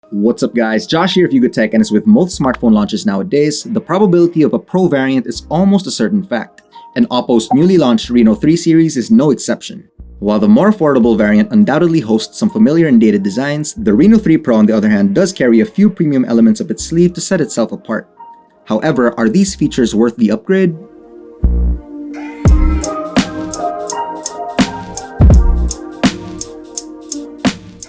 What's up guys, Josh here of Yugatech, and as with most smartphone launches nowadays, the probability of a Pro variant is almost a certain fact, and OPPO's newly launched Reno 3 series is no exception. While the more affordable variant undoubtedly hosts some familiar and dated designs, the Reno 3 Pro on the other hand does carry a few premium elements up its sleeve to set itself apart. However, are these features worth the upgrade?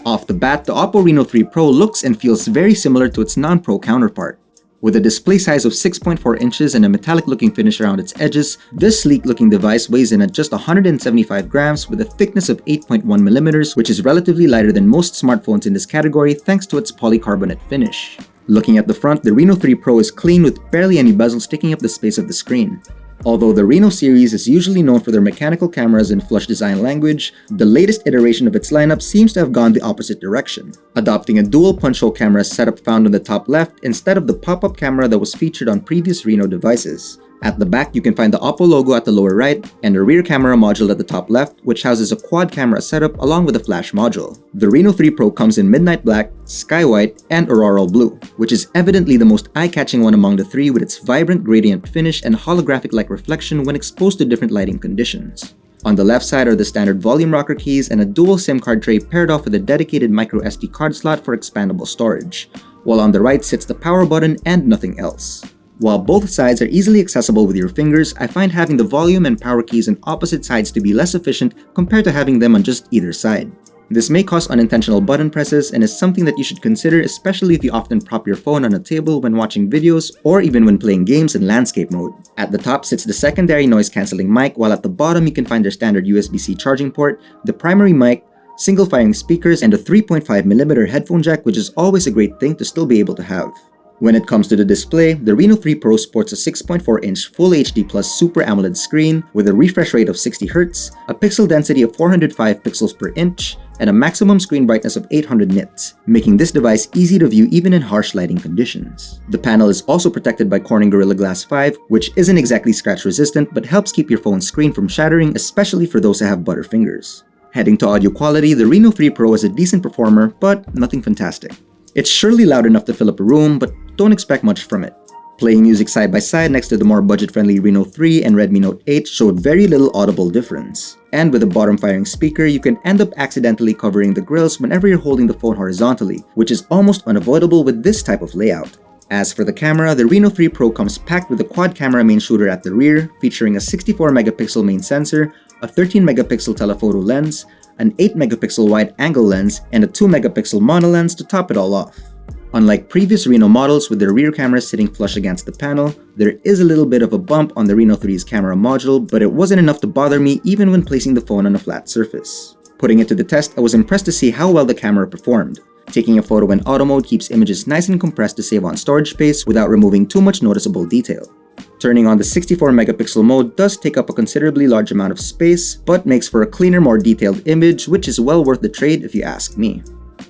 Off the bat, the OPPO Reno 3 Pro looks and feels very similar to its non-Pro counterpart. With a display size of 6.4 inches and a metallic-looking finish around its edges, this sleek-looking device weighs in at just 175 grams with a thickness of 8.1 millimeters, which is relatively lighter than most smartphones in this category thanks to its polycarbonate finish. Looking at the front, the Reno 3 Pro is clean with barely any bezels taking up the space of the screen. Although the Reno series is usually known for their mechanical cameras and flush design language, the latest iteration of its lineup seems to have gone the opposite direction, adopting a dual punch-hole camera setup found on the top left instead of the pop-up camera that was featured on previous Reno devices. At the back, you can find the OPPO logo at the lower right and a rear camera module at the top left, which houses a quad camera setup along with a flash module. The Reno 3 Pro comes in midnight black, sky white, and auroral blue, which is evidently the most eye-catching one among the three with its vibrant gradient finish and holographic-like reflection when exposed to different lighting conditions. On the left side are the standard volume rocker keys and a dual SIM card tray paired off with a dedicated microSD card slot for expandable storage, while on the right sits the power button and nothing else. While both sides are easily accessible with your fingers, I find having the volume and power keys on opposite sides to be less efficient compared to having them on just either side. This may cause unintentional button presses and is something that you should consider, especially if you often prop your phone on a table when watching videos or even when playing games in landscape mode. At the top sits the secondary noise-cancelling mic, while at the bottom you can find their standard USB-C charging port, the primary mic, single-firing speakers, and a 3.5mm headphone jack, which is always a great thing to still be able to have. When it comes to the display, the Reno 3 Pro sports a 6.4-inch Full HD Plus Super AMOLED screen with a refresh rate of 60Hz, a pixel density of 405 pixels per inch, and a maximum screen brightness of 800 nits, making this device easy to view even in harsh lighting conditions. The panel is also protected by Corning Gorilla Glass 5, which isn't exactly scratch resistant but helps keep your phone's screen from shattering, especially for those that have butter fingers. Heading to audio quality, the Reno 3 Pro is a decent performer, but nothing fantastic. It's surely loud enough to fill up a room, but don't expect much from it. Playing music side by side next to the more budget-friendly Reno 3 and Redmi Note 8 showed very little audible difference. And with a bottom-firing speaker, you can end up accidentally covering the grills whenever you're holding the phone horizontally, which is almost unavoidable with this type of layout. As for the camera, the Reno 3 Pro comes packed with a quad camera main shooter at the rear, featuring a 64-megapixel main sensor, a 13-megapixel telephoto lens, an 8-megapixel wide-angle lens, and a 2-megapixel mono lens to top it all off. Unlike previous Reno models with their rear camera sitting flush against the panel, there is a little bit of a bump on the Reno 3's camera module, but it wasn't enough to bother me even when placing the phone on a flat surface. Putting it to the test, I was impressed to see how well the camera performed. Taking a photo in auto mode keeps images nice and compressed to save on storage space without removing too much noticeable detail. Turning on the 64-megapixel mode does take up a considerably large amount of space, but makes for a cleaner, more detailed image, which is well worth the trade if you ask me.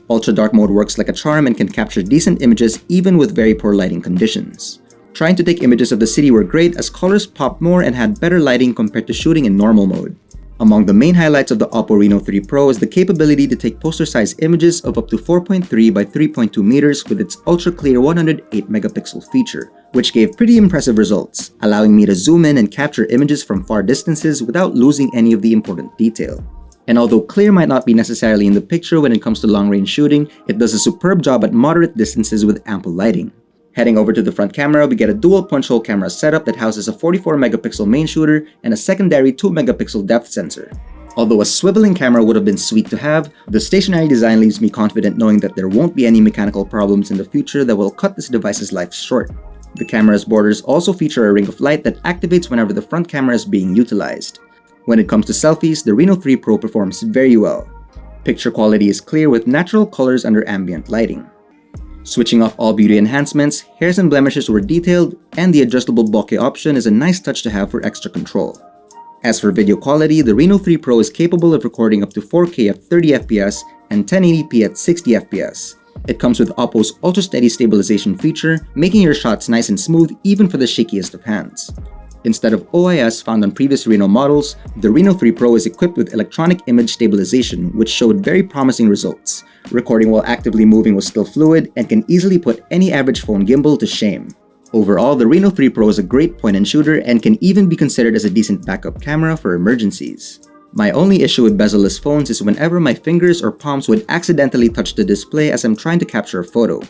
Ultra dark mode works like a charm and can capture decent images even with very poor lighting conditions. Trying to take images of the city were great as colors popped more and had better lighting compared to shooting in normal mode. Among the main highlights of the OPPO Reno 3 Pro is the capability to take poster-size images of up to 4.3 by 3.2 meters with its ultra-clear 108-megapixel feature, which gave pretty impressive results, allowing me to zoom in and capture images from far distances without losing any of the important detail. And although clear might not be necessarily in the picture when it comes to long-range shooting, it does a superb job at moderate distances with ample lighting. Heading over to the front camera, we get a dual punch-hole camera setup that houses a 44-megapixel main shooter and a secondary 2-megapixel depth sensor. Although a swiveling camera would have been sweet to have, the stationary design leaves me confident knowing that there won't be any mechanical problems in the future that will cut this device's life short. The camera's borders also feature a ring of light that activates whenever the front camera is being utilized. When it comes to selfies, the Reno 3 Pro performs very well. Picture quality is clear with natural colors under ambient lighting. Switching off all beauty enhancements, hairs and blemishes were detailed, and the adjustable bokeh option is a nice touch to have for extra control. As for video quality, the Reno 3 Pro is capable of recording up to 4K at 30fps and 1080p at 60fps. It comes with OPPO's ultra-steady stabilization feature, making your shots nice and smooth even for the shakiest of hands. Instead of OIS found on previous Reno models, the Reno 3 Pro is equipped with electronic image stabilization, which showed very promising results. Recording while actively moving was still fluid and can easily put any average phone gimbal to shame. Overall, the Reno 3 Pro is a great point-and shooter and can even be considered as a decent backup camera for emergencies. My only issue with bezel-less phones is whenever my fingers or palms would accidentally touch the display as I'm trying to capture a photo.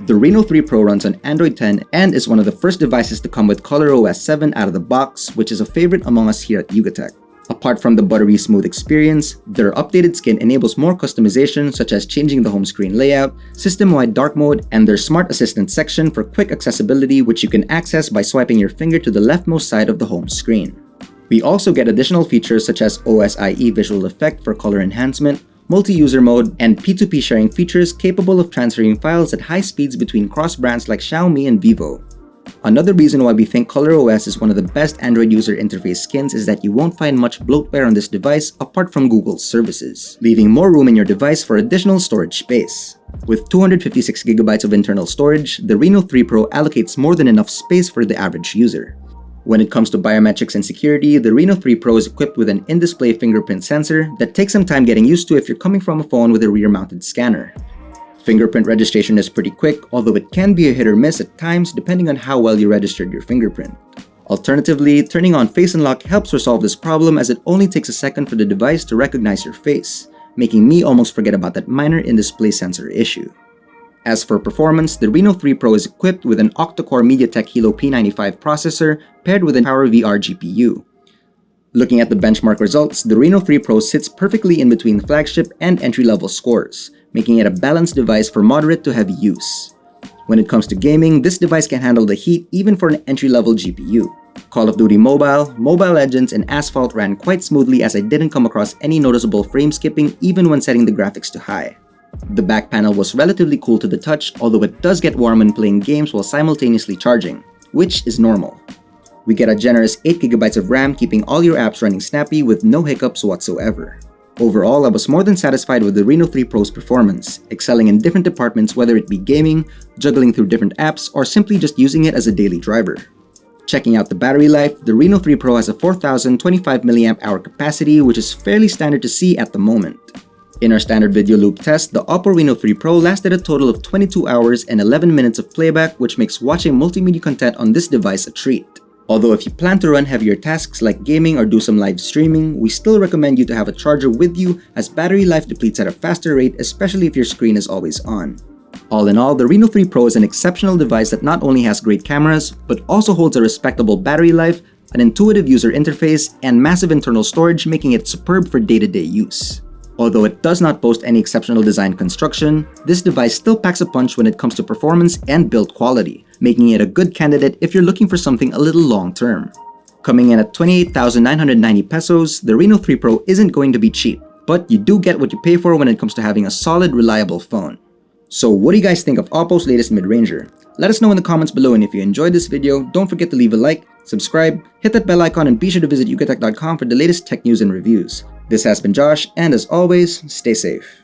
The Reno 3 Pro runs on Android 10 and is one of the first devices to come with ColorOS 7 out of the box, which is a favorite among us here at Yugatech. Apart from the buttery smooth experience, their updated skin enables more customization such as changing the home screen layout, system-wide dark mode, and their Smart Assistant section for quick accessibility, which you can access by swiping your finger to the leftmost side of the home screen. We also get additional features such as OSIE visual effect for color enhancement, multi-user mode, and P2P sharing features capable of transferring files at high speeds between cross-brands like Xiaomi and Vivo. Another reason why we think ColorOS is one of the best Android user interface skins is that you won't find much bloatware on this device apart from Google's services, leaving more room in your device for additional storage space. With 256GB of internal storage, the Reno 3 Pro allocates more than enough space for the average user. When it comes to biometrics and security, the Reno 3 Pro is equipped with an in-display fingerprint sensor that takes some time getting used to if you're coming from a phone with a rear-mounted scanner. Fingerprint registration is pretty quick, although it can be a hit or miss at times depending on how well you registered your fingerprint. Alternatively, turning on Face Unlock helps resolve this problem as it only takes a second for the device to recognize your face, making me almost forget about that minor in-display sensor issue. As for performance, the Reno 3 Pro is equipped with an octa-core MediaTek Hilo P95 processor paired with an PowerVR GPU. Looking at the benchmark results, the Reno 3 Pro sits perfectly in between flagship and entry-level scores, making it a balanced device for moderate to heavy use. When it comes to gaming, this device can handle the heat even for an entry-level GPU. Call of Duty Mobile, Mobile Legends, and Asphalt ran quite smoothly as I didn't come across any noticeable frame skipping even when setting the graphics to high. The back panel was relatively cool to the touch, although it does get warm when playing games while simultaneously charging, which is normal. We get a generous 8GB of RAM, keeping all your apps running snappy with no hiccups whatsoever. Overall, I was more than satisfied with the Reno 3 Pro's performance, excelling in different departments whether it be gaming, juggling through different apps, or simply just using it as a daily driver. Checking out the battery life, the Reno 3 Pro has a 4025 mAh capacity, which is fairly standard to see at the moment. In our standard video loop test, the OPPO Reno 3 Pro lasted a total of 22 hours and 11 minutes of playback, which makes watching multimedia content on this device a treat. Although if you plan to run heavier tasks like gaming or do some live streaming, we still recommend you to have a charger with you as battery life depletes at a faster rate, especially if your screen is always on. All in all, the Reno 3 Pro is an exceptional device that not only has great cameras, but also holds a respectable battery life, an intuitive user interface, and massive internal storage, making it superb for day-to-day use. Although it does not boast any exceptional design construction, this device still packs a punch when it comes to performance and build quality, making it a good candidate if you're looking for something a little long-term. Coming in at 28,990 pesos, the Reno 3 Pro isn't going to be cheap, but you do get what you pay for when it comes to having a solid, reliable phone. So what do you guys think of OPPO's latest mid-ranger? Let us know in the comments below, and if you enjoyed this video, don't forget to leave a like, subscribe, hit that bell icon, and be sure to visit yugatech.com for the latest tech news and reviews. This has been Josh, and as always, stay safe.